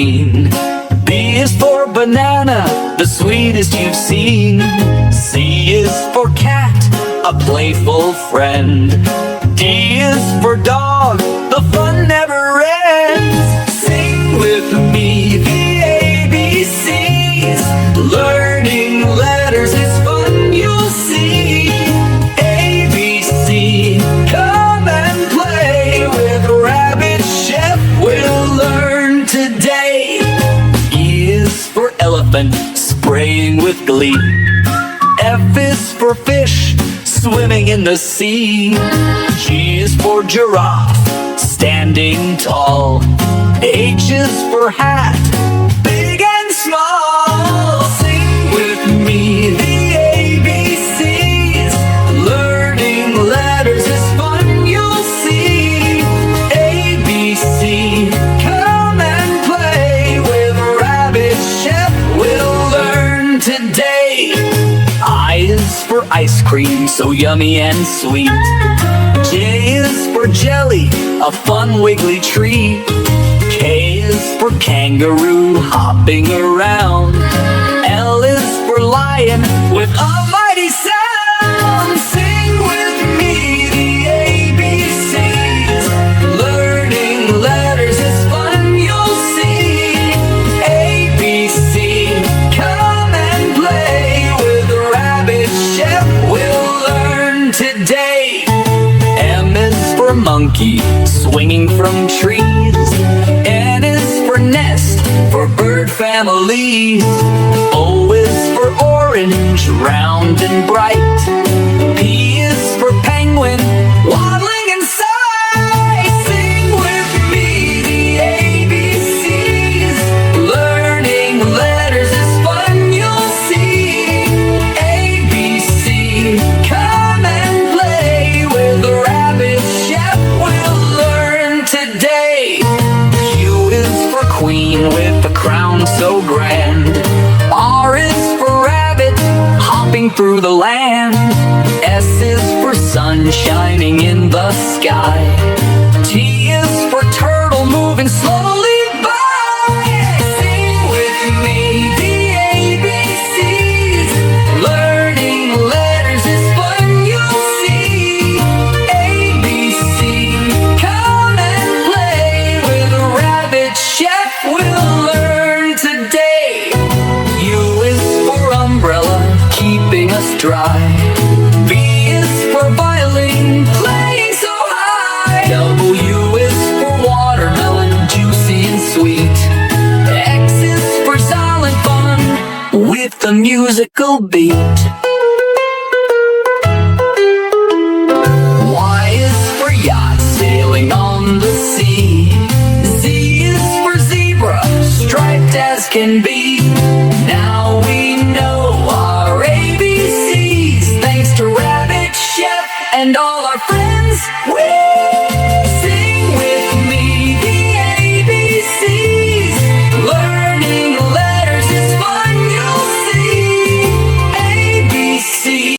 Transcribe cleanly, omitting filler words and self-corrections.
green. B is for banana, the sweetest you've seen. C is for cat, a playful friend. D is for dog, the fun never ends. Sing with me the ABCs. Learning letters is fun, you'll see. ABC, come and play with Rabbit Chef. We'll learn today. E is for elephant, spraying with glee. F is for fish, swimming in the sea. G is for giraffe, standing tall. H is for hat, big and small. Sing with me the ABCs. Learning letters is fun, you'll see. ABC, come and play with Rabbit Chef. We'll learn today. I is for ice cream, so yummy and sweet. J is for jelly, a fun wiggly treat. K is for kangaroo, hopping around. L is for lion, with a mighty sound. Sing with me the ABCs. Learning letters is fun, you'll see. ABC, come and play with Rabbit Chef. We'll learn today. M is for monkey, swinging from trees. N is for nest, for bird families. O is for orange, round and bright. P is for penguin, waddling inside. Sing with me the ABCs. Learning letters is fun, you'll see. ABC, come and play with Rabbit Chef. We'll learn today. Q is for queen, with a crown so grand. R is for rabbit, hopping through the land. S is for sun, shining in the sky. T is for turtle, moving slowly by. Sing with me the ABCs. Learning letters is fun, you'll see. ABC, come and play with Rabbit Chef. We'll learn today. U is for umbrella, keeping us dry. V is for violin, playing so high. W is for watermelon, juicy and sweet. X is for silent fun, with a musical beat. Y is for yacht, sailing on the sea. Z is for zebra, striped as can be. Now we